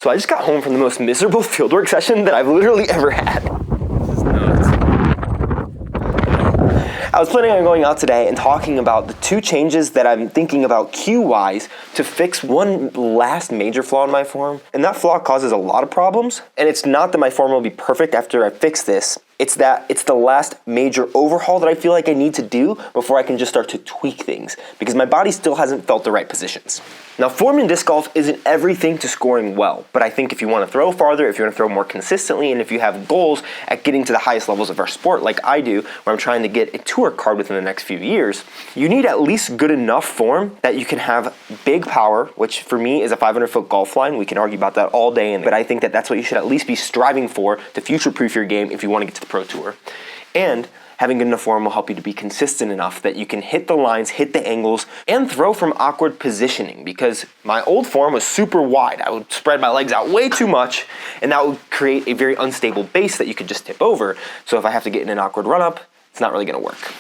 So I just got home from the most miserable fieldwork session that I've literally ever had. This is nuts. I was planning on going out today and talking about the two changes that I'm thinking about cue-wise to fix one last major flaw in my form. And that flaw causes a lot of problems. And it's not that my form will be perfect after I fix this. It's that it's the last major overhaul that I feel like I need to do before I can just start to tweak things, because my body still hasn't felt the right positions. Now, form in disc golf isn't everything to scoring well, but I think if you want to throw farther, if you want to throw more consistently, and if you have goals at getting to the highest levels of our sport like I do, where I'm trying to get a tour card within the next few years, you need at least good enough form that you can have big power, which for me is a 500-foot golf line. We can argue about that all day, but I think that that's what you should at least be striving for to future-proof your game if you want to get to the Pro Tour. And having good enough form will help you to be consistent enough that you can hit the lines, hit the angles, and throw from awkward positioning, because my old form was super wide. I would spread my legs out way too much, and that would create a very unstable base that you could just tip over. So if I have to get in an awkward run-up, it's not really gonna work.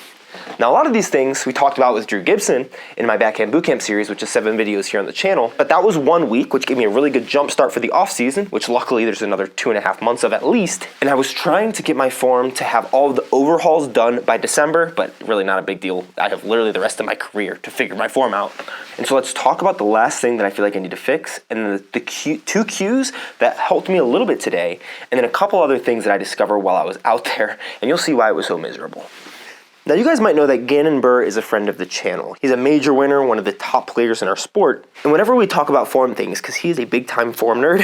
Now, a lot of these things we talked about with Drew Gibson in my Backhand Bootcamp series, which is 7 videos here on the channel, but that was 1 week, which gave me a really good jump start for the off season, which luckily there's another 2.5 months of at least. And I was trying to get my form to have all of the overhauls done by December, but really not a big deal. I have literally the rest of my career to figure my form out. And so let's talk about the last thing that I feel like I need to fix, and the two cues that helped me a little bit today, and then a couple other things that I discovered while I was out there, and you'll see why it was so miserable. Now, you guys might know that Gannon Burr is a friend of the channel. He's a major winner, one of the top players in our sport. And whenever we talk about form things, because he's a big-time form nerd,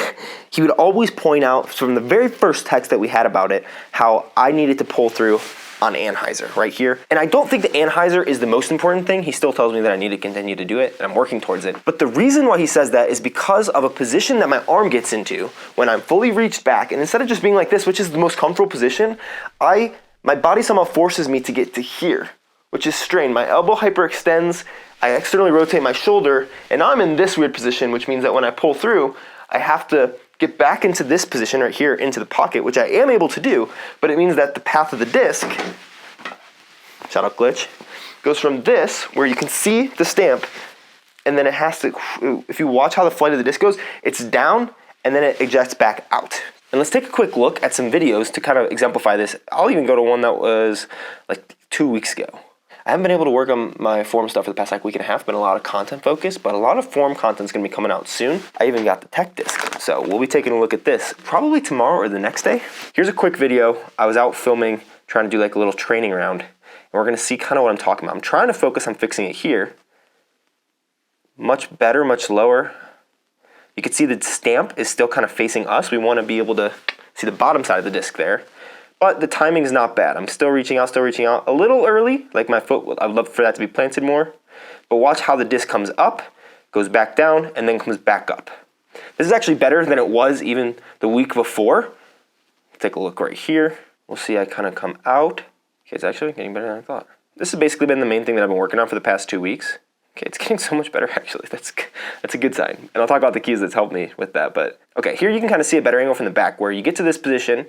he would always point out from the very first text that we had about it, how I needed to pull through on Anheiser right here. And I don't think the Anheiser is the most important thing. He still tells me that I need to continue to do it, and I'm working towards it. But the reason why he says that is because of a position that my arm gets into when I'm fully reached back, and instead of just being like this, which is the most comfortable position, my body somehow forces me to get to here, which is strained. My elbow hyperextends, I externally rotate my shoulder, and now I'm in this weird position, which means that when I pull through, I have to get back into this position right here, into the pocket, which I am able to do, but it means that the path of the disc, shout out glitch, goes from this, where you can see the stamp, and then it has to, if you watch how the flight of the disc goes, it's down, and then it ejects back out. And let's take a quick look at some videos to kind of exemplify this. I'll even go to one that was like 2 weeks ago. I haven't been able to work on my form stuff for the past like week and a half, been a lot of content focused, but a lot of form content's gonna be coming out soon. I even got the tech disc. So we'll be taking a look at this probably tomorrow or the next day. Here's a quick video. I was out filming, trying to do like a little training round, and we're gonna see kind of what I'm talking about. I'm trying to focus on fixing it here. Much better, much lower. You can see the stamp is still kind of facing us. We want to be able to see the bottom side of the disc there. But the timing is not bad. I'm still reaching out. A little early, like my foot, I'd love for that to be planted more. But watch how the disc comes up, goes back down, and then comes back up. This is actually better than it was even the week before. Take a look right here. We'll see I kind of come out. Okay, it's actually getting better than I thought. This has basically been the main thing that I've been working on for the past 2 weeks. Okay, it's getting so much better actually. That's a good sign. And I'll talk about the keys that's helped me with that. But okay, here you can kind of see a better angle from the back where you get to this position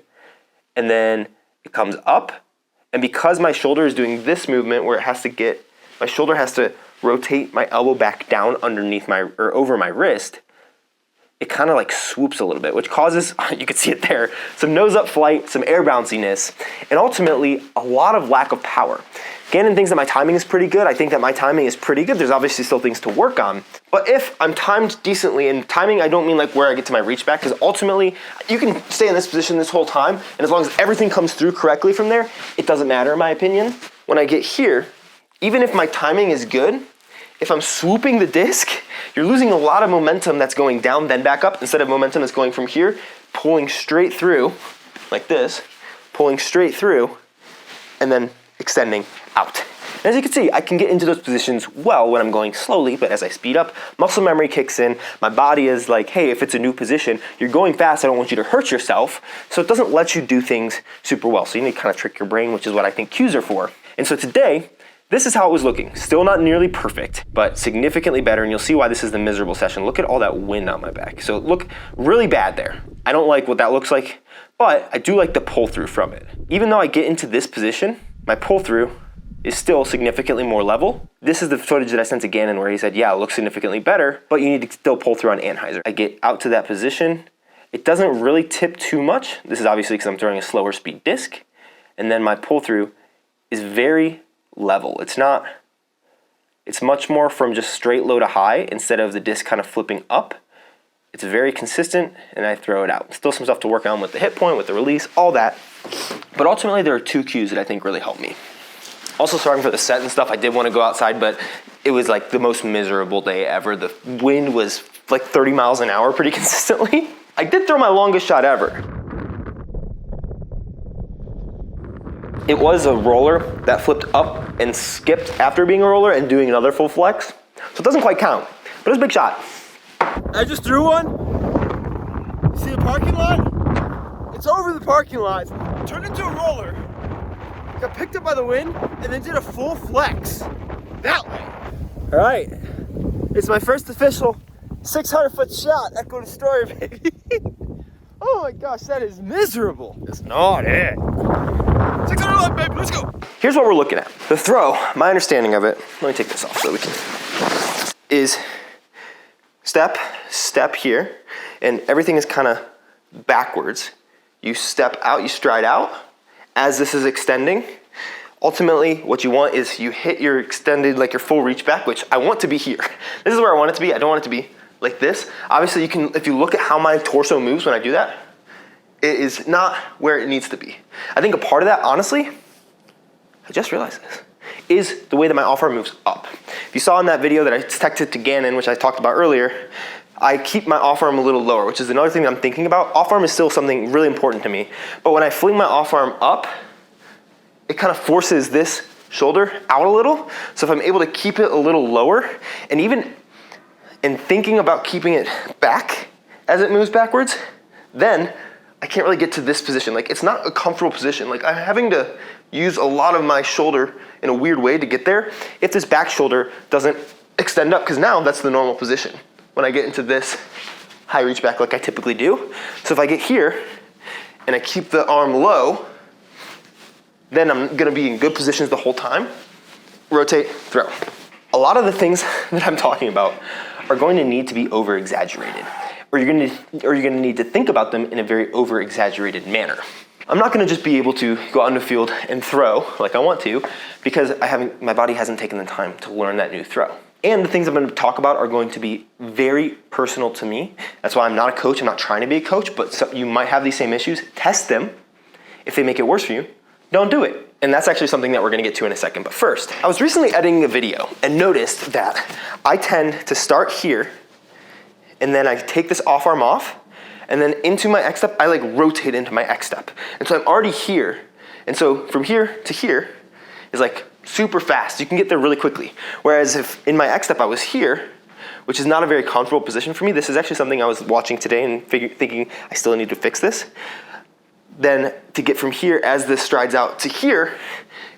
and then it comes up. And because my shoulder is doing this movement where it has to get, my shoulder has to rotate my elbow back down underneath or over my wrist, it kind of like swoops a little bit, which causes, you can see it there, some nose up flight, some air bounciness, and ultimately a lot of lack of power. Gannon thinks that my timing is pretty good. I think that my timing is pretty good. There's obviously still things to work on. But if I'm timed decently, and timing I don't mean like where I get to my reach back, because ultimately you can stay in this position this whole time, and as long as everything comes through correctly from there, it doesn't matter in my opinion. When I get here, even if my timing is good, if I'm swooping the disc, you're losing a lot of momentum that's going down then back up instead of momentum that's going from here, pulling straight through like this, pulling straight through, and then extending out. And as you can see, I can get into those positions well when I'm going slowly, but as I speed up, muscle memory kicks in. My body is like, hey, if it's a new position, you're going fast, I don't want you to hurt yourself. So it doesn't let you do things super well. So you need to kind of trick your brain, which is what I think cues are for. And so today, this is how it was looking. Still not nearly perfect, but significantly better, and you'll see why this is the miserable session. Look at all that wind on my back. So it looked really bad there. I don't like what that looks like, but I do like the pull through from it. Even though I get into this position, my pull through is still significantly more level. This is the footage that I sent to Gannon where he said, yeah, it looks significantly better, but you need to still pull through on Anheiser. I get out to that position, It doesn't really tip too much. This is obviously because I'm throwing a slower speed disc. And then my pull through is very level. It's much more from just straight low to high instead of the disc kind of flipping up. It's very consistent, and I throw it out. Still some stuff to work on with the hit point, with the release, all that. But ultimately, there are two cues that I think really help me. Also, sorry for the set and stuff. I did want to go outside, but it was like the most miserable day ever. The wind was like 30 miles an hour pretty consistently. I did throw my longest shot ever. It was a roller that flipped up and skipped after being a roller and doing another full flex. So it doesn't quite count, but it was a big shot. I just threw one. You see the parking lot? It's over the parking lot. Turned into a roller. Got picked up by the wind and then did a full flex. That way. All right. It's my first official 600-foot shot. Echo Destroyer, baby. Oh my gosh, that is miserable. It's not it. 600 left, baby. Let's go. Here's what we're looking at. The throw, my understanding of it, let me take this off so we can, is step, step here, and everything is kind of backwards. You step out, you stride out as this is extending. Ultimately, what you want is you hit your extended, like your full reach back, which I want to be here. This is where I want it to be. I don't want it to be like this. Obviously, you can, if you look at how my torso moves when I do that, it is not where it needs to be. I think a part of that, honestly, I just realized this, is the way that my off arm moves up. If you saw in that video that I texted to Gannon, which I talked about earlier, I keep my off arm a little lower, which is another thing that I'm thinking about. Off arm is still something really important to me. But when I fling my off arm up, it kind of forces this shoulder out a little. So if I'm able to keep it a little lower, and even in thinking about keeping it back as it moves backwards, then I can't really get to this position. Like, it's not a comfortable position. Like, I'm having to use a lot of my shoulder in a weird way to get there if this back shoulder doesn't extend up, because now that's the normal position when I get into this high reach back like I typically do. So if I get here and I keep the arm low, then I'm gonna be in good positions the whole time. Rotate, throw. A lot of the things that I'm talking about are going to need to be over-exaggerated, or you're gonna need to think about them in a very over-exaggerated manner. I'm not gonna just be able to go out in the field and throw like I want to, because my body hasn't taken the time to learn that new throw. And the things I'm gonna talk about are going to be very personal to me. That's why I'm not a coach, I'm not trying to be a coach, but you might have these same issues. Test them. If they make it worse for you, don't do it. And that's actually something that we're gonna get to in a second. But first, I was recently editing a video and noticed that I tend to start here, and then I take this off arm off, and then into my X step, I like rotate into my X step. And so I'm already here. And so from here to here is like super fast. You can get there really quickly. Whereas if in my X step I was here, which is not a very comfortable position for me, this is actually something I was watching today and thinking I still need to fix this. Then to get from here as this strides out to here,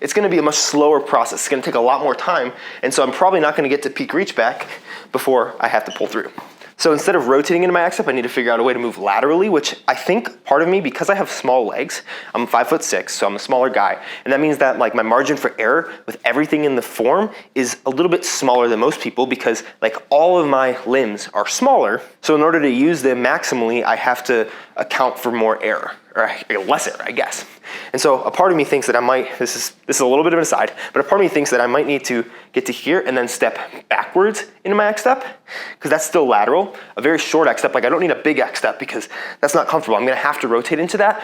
it's gonna be a much slower process. It's gonna take a lot more time. And so I'm probably not gonna get to peak reach back before I have to pull through. So instead of rotating into my X step, I need to figure out a way to move laterally, which I think part of me, because I have small legs, I'm 5'6", so I'm a smaller guy. And that means that like my margin for error with everything in the form is a little bit smaller than most people, because like all of my limbs are smaller. So in order to use them maximally, I have to account for more error, or less error, I guess. And so a part of me thinks that I might, this is a little bit of an aside, but a part of me thinks that I might need to get to here and then step backwards into my X step, because that's still lateral. A very short X step, like I don't need a big X step because that's not comfortable. I'm gonna have to rotate into that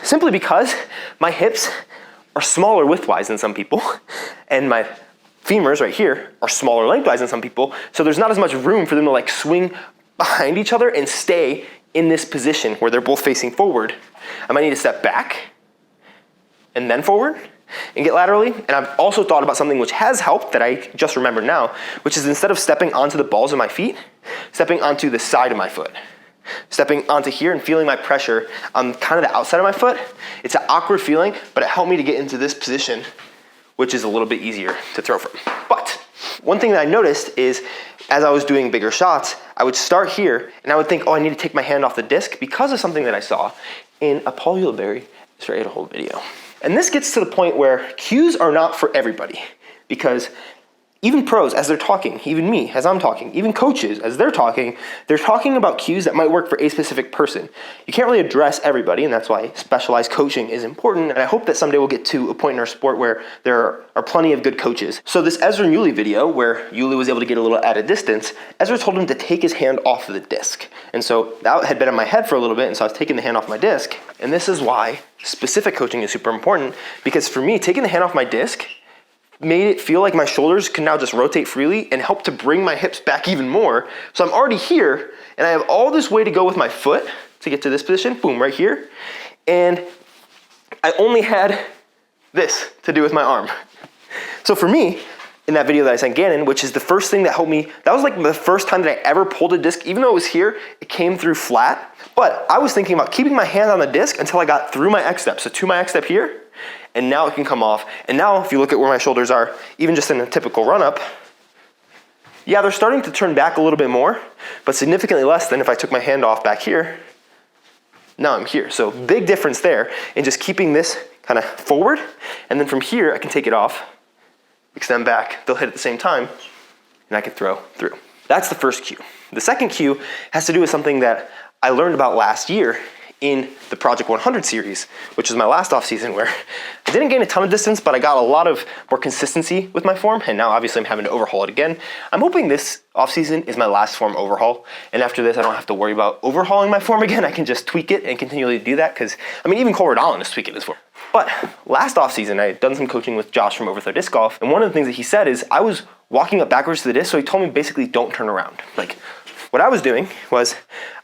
simply because my hips are smaller widthwise than some people, and my femurs right here are smaller lengthwise than some people, so there's not as much room for them to like swing behind each other and stay in this position where they're both facing forward. I might need to step back and then forward and get laterally. And I've also thought about something which has helped that I just remembered now, which is instead of stepping onto the balls of my feet, stepping onto the side of my foot. Stepping onto here and feeling my pressure on kind of the outside of my foot. It's an awkward feeling, but it helped me to get into this position, which is a little bit easier to throw from. But one thing that I noticed is as I was doing bigger shots, I would start here and I would think, oh, I need to take my hand off the disc because of something that I saw in a Paul Uleberry straight hold video. And this gets to the point where cues are not for everybody, because even pros, as they're talking, even me, as I'm talking, even coaches, as they're talking about cues that might work for a specific person. You can't really address everybody, and that's why specialized coaching is important, and I hope that someday we'll get to a point in our sport where there are plenty of good coaches. So this Ezra and Yuli video, where Yuli was able to get a little at a distance, Ezra told him to take his hand off of the disc. And so that had been in my head for a little bit, and so I was taking the hand off my disc, and this is why specific coaching is super important, because for me, taking the hand off my disc made it feel like my shoulders can now just rotate freely and help to bring my hips back even more. So I'm already here, and I have all this way to go with my foot to get to this position, boom, right here. And I only had this to do with my arm. So for me, in that video that I sent Gannon, which is the first thing that helped me, that was like the first time that I ever pulled a disc. Even though it was here, it came through flat. But I was thinking about keeping my hand on the disc until I got through my X step. So to my X step here, and now it can come off. And now if you look at where my shoulders are, even just in a typical run up, yeah, they're starting to turn back a little bit more, but significantly less than if I took my hand off back here. Now I'm here. So big difference there in just keeping this kind of forward. And then from here, I can take it off, extend back, they'll hit at the same time, and I can throw through. That's the first cue. The second cue has to do with something that I learned about last year in the Project 100 series, which was my last off season, where I didn't gain a ton of distance, but I got a lot of more consistency with my form, and now obviously I'm having to overhaul it again. I'm hoping this off season is my last form overhaul, and after this I don't have to worry about overhauling my form again. I can just tweak it and continually do that, because I mean, even Cole Rodolin is tweaking his form. But last off season I had done some coaching with Josh from Overthrow Disc Golf, and one of the things that he said is I was walking up backwards to the disc, so he told me basically don't turn around. Like, what I was doing was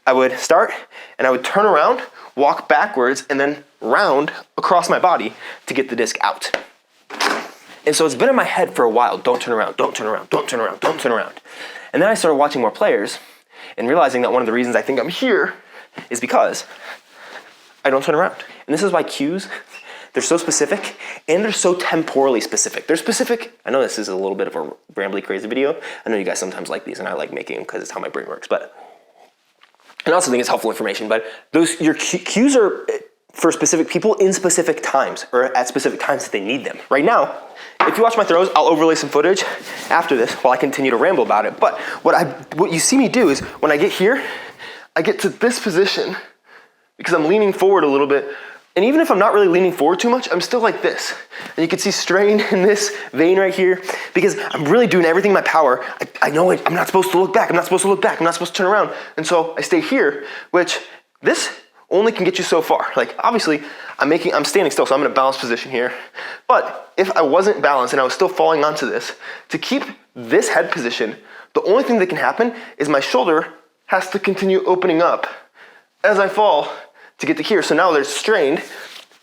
I would start and I would turn around, walk backwards, and then round across my body to get the disc out. And so it's been in my head for a while, don't turn around, don't turn around, don't turn around, don't turn around. And then I started watching more players and realizing that one of the reasons I think I'm here is because I don't turn around. And this is why cues, they're so specific and they're so temporally specific. They're specific. I know this is a little bit of a rambly, crazy video. I know you guys sometimes like these and I like making them because it's how my brain works, but and I also think it's helpful information, but your cues are for specific people in specific times or at specific times that they need them. Right now, if you watch my throws, I'll overlay some footage after this while I continue to ramble about it. But what you see me do is when I get here, I get to this position because I'm leaning forward a little bit. And even if I'm not really leaning forward too much, I'm still like this. And you can see strain in this vein right here because I'm really doing everything in my power. I know I'm not supposed to look back. I'm not supposed to look back. I'm not supposed to turn around. And so I stay here, which this only can get you so far. Like obviously I'm standing still, so I'm in a balanced position here. But if I wasn't balanced and I was still falling onto this, to keep this head position, the only thing that can happen is my shoulder has to continue opening up as I fall to get to here. So now there's strained,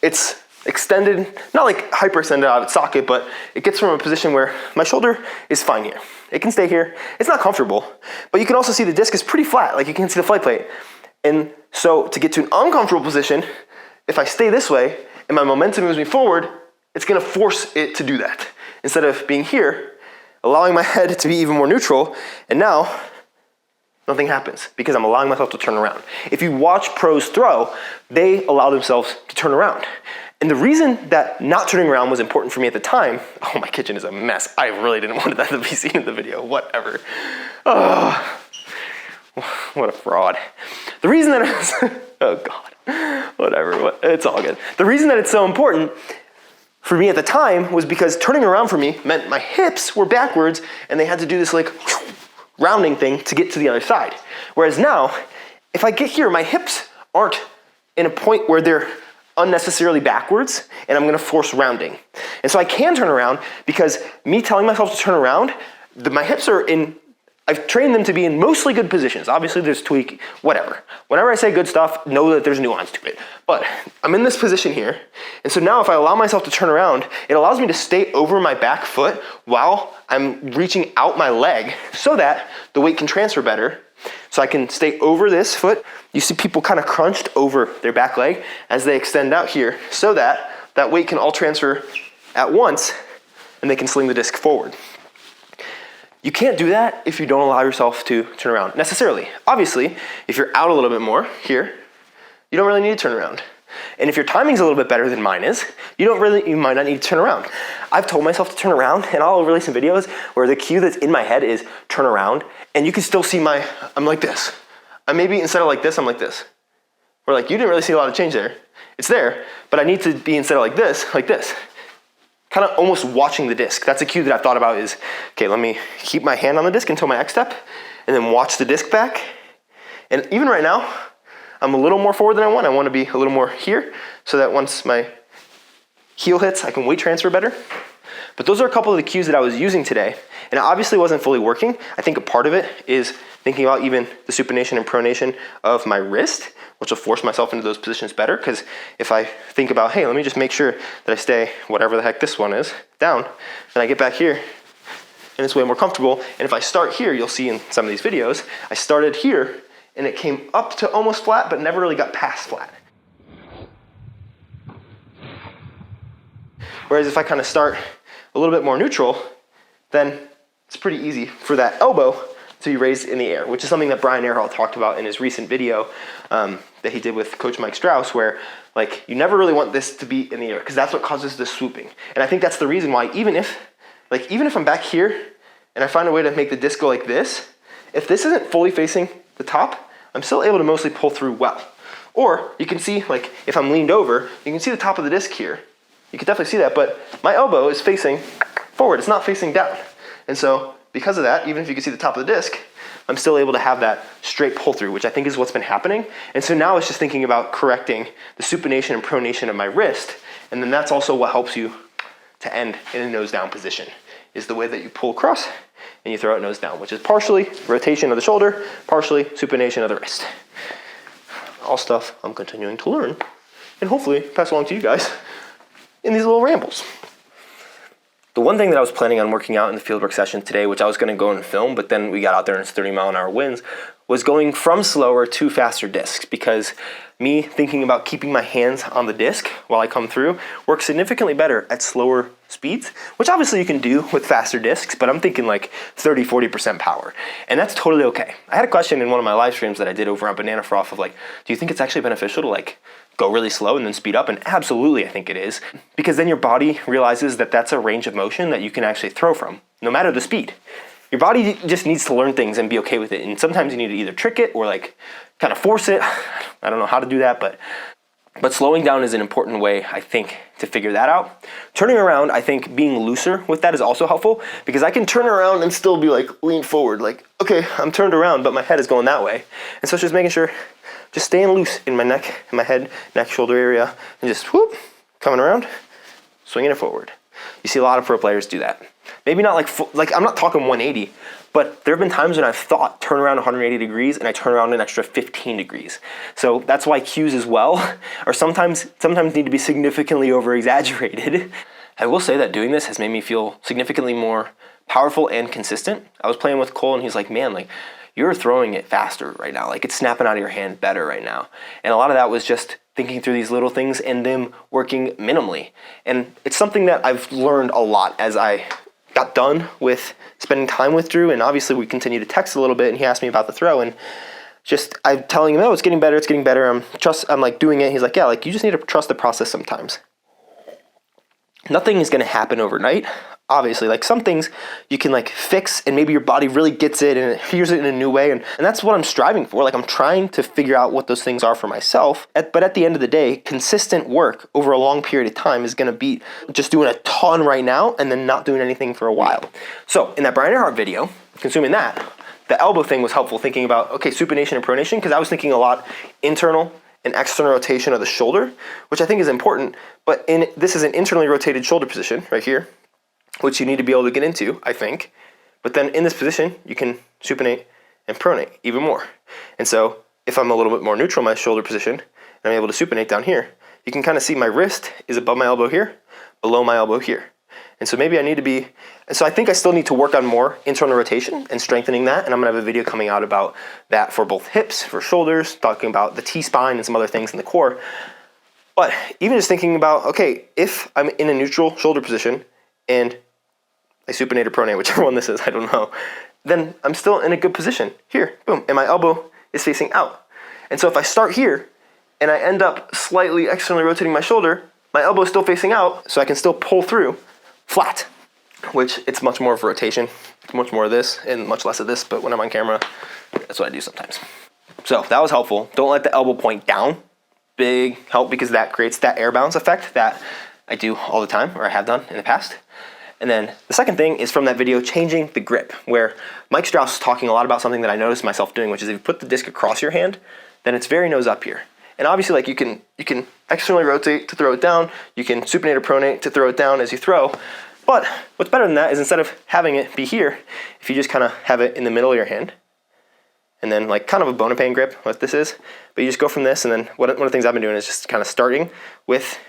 it's extended, not like hyperextended out of its socket, but it gets from a position where my shoulder is fine here. It can stay here. It's not comfortable, but you can also see the disc is pretty flat, like you can see the flight plate. And so to get to an uncomfortable position, if I stay this way and my momentum moves me forward, it's gonna force it to do that. Instead of being here, allowing my head to be even more neutral, and now nothing happens because I'm allowing myself to turn around. If you watch pros throw, they allow themselves to turn around. And the reason that not turning around was important for me at the time, oh, my kitchen is a mess. I really didn't want that to be seen in the video, whatever. Oh, what a fraud. The reason that it's, oh God, whatever, it's all good. The reason that it's so important for me at the time was because turning around for me meant my hips were backwards and they had to do this like rounding thing to get to the other side. Whereas now, if I get here, my hips aren't in a point where they're unnecessarily backwards and I'm gonna force rounding. And so I can turn around because me telling myself to turn around, my hips are in, I've trained them to be in mostly good positions. Obviously there's tweak, whatever. Whenever I say good stuff, know that there's nuance to it. But I'm in this position here. And so now if I allow myself to turn around, it allows me to stay over my back foot while I'm reaching out my leg so that the weight can transfer better. So I can stay over this foot. You see people kind of crunched over their back leg as they extend out here so that that weight can all transfer at once and they can sling the disc forward. You can't do that if you don't allow yourself to turn around necessarily. Obviously, if you're out a little bit more here, you don't really need to turn around. And if your timing's a little bit better than mine is, you might not need to turn around. I've told myself to turn around, and I'll release some videos where the cue that's in my head is turn around, and you can still see I'm like this. Maybe instead of like this, I'm like this. Or like, you didn't really see a lot of change there. It's there, but I need to be instead of like this. Kind of almost watching the disc. That's a cue that I've thought about is, okay, let me keep my hand on the disc until my X step, and then watch the disc back. And even right now, I'm a little more forward than I want. I want to be a little more here so that once my heel hits, I can weight transfer better. But those are a couple of the cues that I was using today, and it obviously wasn't fully working. I think a part of it is thinking about even the supination and pronation of my wrist, which will force myself into those positions better, because if I think about, hey, let me just make sure that I stay whatever the heck this one is, down, and I get back here, and it's way more comfortable. And if I start here, you'll see in some of these videos, I started here, and it came up to almost flat, but never really got past flat. Whereas if I kind of start a little bit more neutral, then it's pretty easy for that elbow to be raised in the air, which is something that Brian Earhart talked about in his recent video that he did with Coach Mike Strauss, where like you never really want this to be in the air because that's what causes the swooping. And I think that's the reason why even if I'm back here and I find a way to make the disc go like this, if this isn't fully facing the top, I'm still able to mostly pull through well. Or you can see, like if I'm leaned over, you can see the top of the disc here. You can definitely see that, but my elbow is facing forward, it's not facing down. And so because of that, even if you can see the top of the disc, I'm still able to have that straight pull through, which I think is what's been happening. And so now it's just thinking about correcting the supination and pronation of my wrist. And then that's also what helps you to end in a nose down position, is the way that you pull across and you throw it nose down, which is partially rotation of the shoulder, partially supination of the wrist. All stuff I'm continuing to learn and hopefully pass along to you guys in these little rambles. The one thing that I was planning on working out in the fieldwork session today, which I was going to go and film, but then we got out there and it's 30-mile-an-hour winds, was going from slower to faster discs, because me thinking about keeping my hands on the disc while I come through works significantly better at slower speeds, which obviously you can do with faster discs, but I'm thinking like 30-40% power, and that's totally okay. I had a question in one of my live streams that I did over on Banana Froth of like, do you think it's actually beneficial to like go really slow and then speed up? And absolutely I think it is, because then your body realizes that that's a range of motion that you can actually throw from, no matter the speed. Your body just needs to learn things and be okay with it, and sometimes you need to either trick it or like kind of force it. I don't know how to do that, but slowing down is an important way, I think, to figure that out. Turning around, I think being looser with that is also helpful, because I can turn around and still be like lean forward, like, okay, I'm turned around, but my head is going that way. And so it's just making sure, just staying loose in my neck, in my head, neck, shoulder area, and just whoop, coming around, swinging it forward. You see a lot of pro players do that. Maybe not like I'm not talking 180, but there have been times when I've thought turn around 180 degrees and I turn around an extra 15 degrees. So that's why cues as well are sometimes need to be significantly over exaggerated. I will say that doing this has made me feel significantly more powerful and consistent. I was playing with Cole and he's like, man, like you're throwing it faster right now. Like it's snapping out of your hand better right now. And a lot of that was just thinking through these little things and them working minimally. And it's something that I've learned a lot as I got done with spending time with Drew, and obviously we continue to text a little bit, and he asked me about the throw, and just I'm telling him, oh, it's getting better, I'm like doing it. He's like, yeah, like you just need to trust the process sometimes. Nothing is gonna happen overnight. Obviously, like some things you can like fix and maybe your body really gets it and it hears it in a new way, and that's what I'm striving for. Like I'm trying to figure out what those things are for myself, but at the end of the day, consistent work over a long period of time is going to beat just doing a ton right now and then not doing anything for a while. So in that Brian Earhart video, consuming that, the elbow thing was helpful, thinking about, okay, supination and pronation, because I was thinking a lot internal and external rotation of the shoulder, which I think is important, but this is an internally rotated shoulder position right here, which you need to be able to get into, I think. But then in this position, you can supinate and pronate even more. And so if I'm a little bit more neutral in my shoulder position, and I'm able to supinate down here, you can kind of see my wrist is above my elbow here, below my elbow here. And so maybe I need to be, and so I think I still need to work on more internal rotation and strengthening that. And I'm gonna have a video coming out about that for both hips, for shoulders, talking about the T-spine and some other things in the core. But even just thinking about, okay, if I'm in a neutral shoulder position and I supinate or pronate, whichever one this is, I don't know, then I'm still in a good position. Here, boom, and my elbow is facing out. And so if I start here and I end up slightly externally rotating my shoulder, my elbow is still facing out, so I can still pull through flat, which it's much more of a rotation, much more of this and much less of this, but when I'm on camera, that's what I do sometimes. So that was helpful. Don't let the elbow point down. Big help, because that creates that air bounce effect that I do all the time, or I have done in the past. And then the second thing is from that video, changing the grip, where Mike Strauss is talking a lot about something that I noticed myself doing, which is if you put the disc across your hand, then it's very nose up here. And obviously, like, you can externally rotate to throw it down, you can supinate or pronate to throw it down as you throw, but what's better than that is instead of having it be here, if you just kind of have it in the middle of your hand, and then like kind of a Bonapane grip, what this is, but you just go from this, and then one of the things I've been doing is just kind of starting with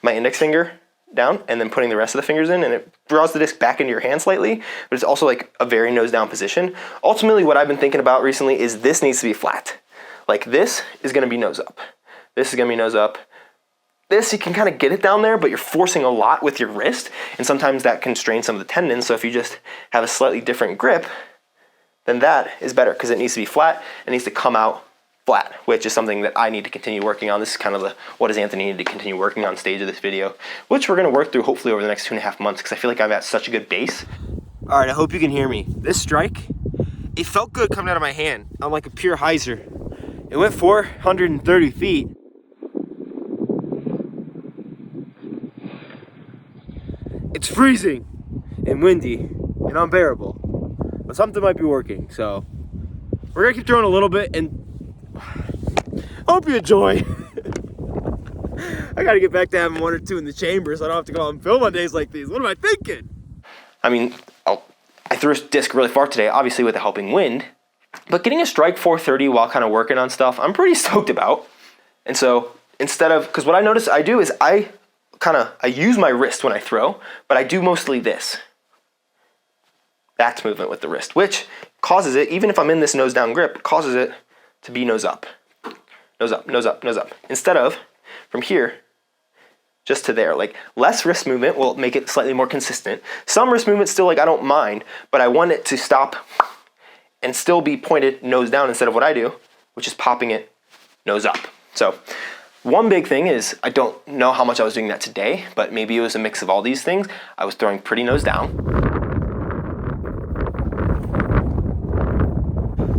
my index finger down and then putting the rest of the fingers in, and it draws the disc back into your hand slightly, but it's also like a very nose down position. Ultimately, what I've been thinking about recently is this needs to be flat. Like, this is gonna be nose up. This is gonna be nose up. This, you can kind of get it down there, but you're forcing a lot with your wrist, and sometimes that constrains some of the tendons. So if you just have a slightly different grip, then that is better, because it needs to be flat. It needs to come out flat, which is something that I need to continue working on. This is kind of the what does Anthony need to continue working on stage of this video, which we're gonna work through hopefully over the next 2.5 months, because I feel like I'm at such a good base. All right, I hope you can hear me. This strike, it felt good coming out of my hand. I'm like a pure Anheiser. It went 430 feet. It's freezing and windy and unbearable, but something might be working. So we're gonna keep throwing a little bit, and I hope you enjoy. I gotta get back to having 1 or 2 in the chamber so I don't have to go out and film on days like these. What am I thinking? I mean, I threw a disc really far today, obviously with a helping wind, but getting a strike 430 while kind of working on stuff, I'm pretty stoked about. And so instead of, because what I notice I do is I use my wrist when I throw, but I do mostly this. That's movement with the wrist, which causes it, even if I'm in this nose down grip, causes it to be nose up. Nose up, nose up, nose up. Instead of from here, just to there. Like, less wrist movement will make it slightly more consistent. Some wrist movement still, like, I don't mind, but I want it to stop and still be pointed nose down instead of what I do, which is popping it nose up. So one big thing is, I don't know how much I was doing that today, but maybe it was a mix of all these things. I was throwing pretty nose down.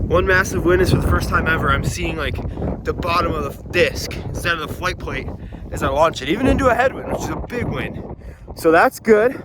One massive win is for the first time ever, I'm seeing like the bottom of the disc instead of the flight plate as I launch it, even into a headwind, which is a big win. So that's good.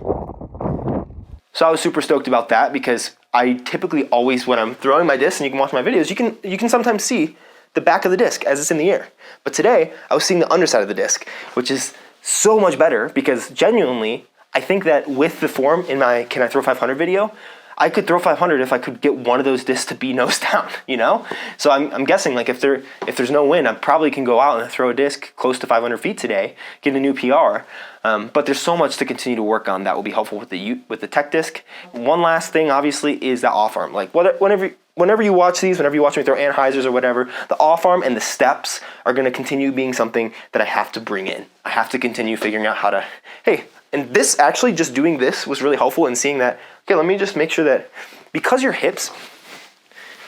So I was super stoked about that, because I typically always, when I'm throwing my disc, and you can watch my videos, you can sometimes see the back of the disc as it's in the air. But today, I was seeing the underside of the disc, which is so much better, because genuinely, I think that with the form in my Can I Throw 500 video, I could throw 500 if I could get one of those discs to be nose down, you know? So I'm guessing, like, if there's no wind, I probably can go out and throw a disc close to 500 feet today, get a new PR. But there's so much to continue to work on that will be helpful with the tech disc. One last thing, obviously, is the off arm. Like, whenever you watch these, whenever you watch me throw Anheisers or whatever, the off arm and the steps are going to continue being something that I have to bring in. I have to continue figuring out how to, hey, and this actually, just doing this was really helpful in seeing that, okay, let me just make sure that, because your hips,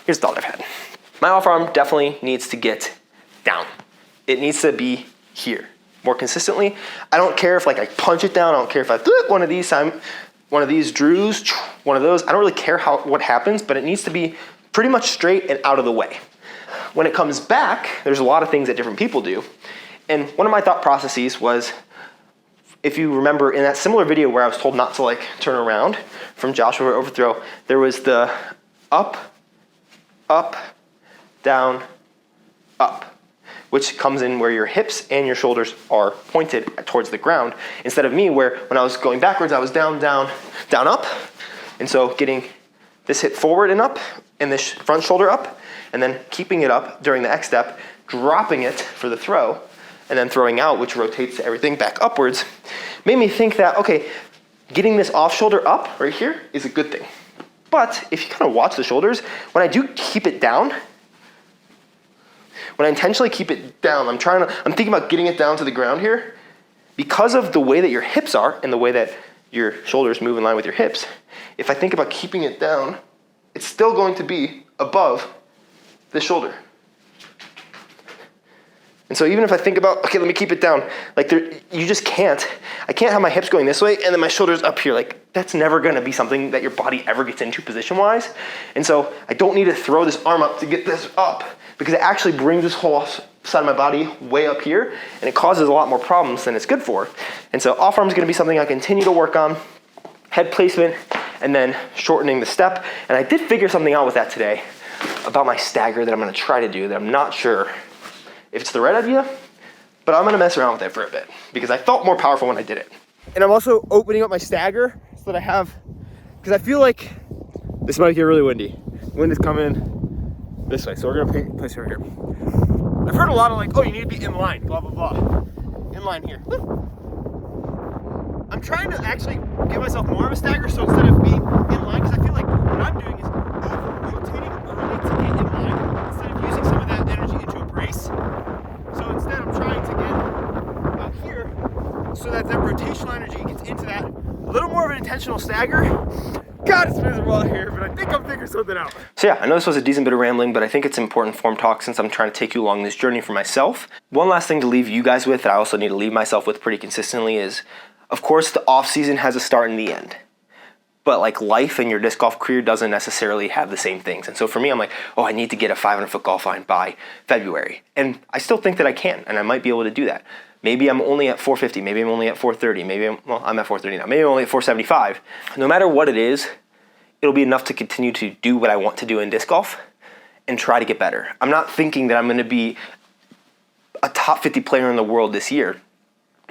here's the thought I've had. My off arm definitely needs to get down. It needs to be here more consistently. I don't care if, like, I punch it down. I don't care if I flip one of these drews, one of those. I don't really care what happens, but it needs to be pretty much straight and out of the way. When it comes back, there's a lot of things that different people do. And one of my thought processes was, if you remember in that similar video where I was told not to, like, turn around from Joshua overthrow, there was the up, up, down, up, which comes in where your hips and your shoulders are pointed towards the ground, instead of me, where when I was going backwards, I was down, down, down, up. And so getting this hip forward and up, and this front shoulder up, and then keeping it up during the X step, dropping it for the throw, and then throwing out, which rotates everything back upwards, made me think that, okay, getting this off shoulder up right here is a good thing. But if you kind of watch the shoulders, when I do keep it down, when I intentionally keep it down, I'm thinking about getting it down to the ground here, because of the way that your hips are and the way that your shoulders move in line with your hips. If I think about keeping it down, it's still going to be above the shoulder. And so even if I think about, okay, let me keep it down, like you just can't. I can't have my hips going this way and then my shoulders up here. Like that's never gonna be something that your body ever gets into position-wise. And so I don't need to throw this arm up to get this up because it actually brings this whole side of my body way up here and it causes a lot more problems than it's good for. And so off arm is gonna be something I continue to work on, head placement, and then shortening the step. And I did figure something out with that today about my stagger that I'm gonna try to do that I'm not sure if it's the right idea, but I'm gonna mess around with it for a bit because I felt more powerful when I did it. And I'm also opening up my stagger so that I have, because I feel like this might get really windy. Wind is coming this way, so we're gonna place it over here. I've heard a lot of like, oh, you need to be in line, blah, blah, blah. In line here. I'm trying to actually give myself more of a stagger, so instead of being in line, because I feel like what I'm doing is rotating early to get in line instead of using some of that energy into a brace. So instead I'm trying to get out here so that that rotational energy gets into that. A little more of an intentional stagger. God, it's miserable out here, but I think I'm figuring something out. So yeah, I know this was a decent bit of rambling, but I think it's important form talk since I'm trying to take you along this journey for myself. One last thing to leave you guys with that I also need to leave myself with pretty consistently is, of course, the off season has a start and the end. But like life and your disc golf career doesn't necessarily have the same things. And so for me, I'm like, oh, I need to get a 500-foot golf line by February. And I still think that I can, and I might be able to do that. Maybe I'm only at 450, maybe I'm only at 430, maybe I'm at 430 now, maybe I'm only at 475. No matter what it is, it'll be enough to continue to do what I want to do in disc golf and try to get better. I'm not thinking that I'm gonna be a top 50 player in the world this year.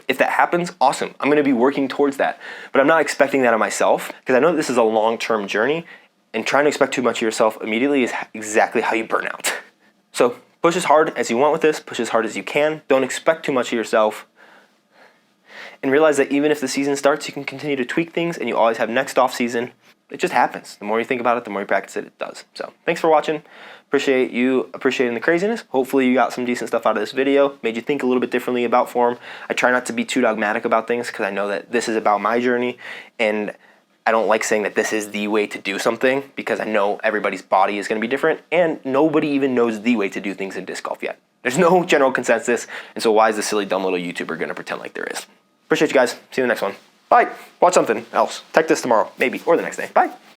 If that happens, awesome. I'm gonna be working towards that. But I'm not expecting that of myself because I know that this is a long-term journey and trying to expect too much of yourself immediately is exactly how you burn out. So push as hard as you want with this, push as hard as you can. Don't expect too much of yourself. And realize that even if the season starts, you can continue to tweak things and you always have next off season. It just happens. The more you think about it, the more you practice it, it does. So thanks for watching. Appreciate you appreciating the craziness. Hopefully you got some decent stuff out of this video, made you think a little bit differently about form. I try not to be too dogmatic about things because I know that this is about my journey and I don't like saying that this is the way to do something because I know everybody's body is going to be different and nobody even knows the way to do things in disc golf yet. There's no general consensus, and so why is the silly dumb little YouTuber going to pretend like there is? Appreciate you guys. See you in the next one. Bye. Watch something else. Tech this tomorrow, maybe, or the next day. Bye.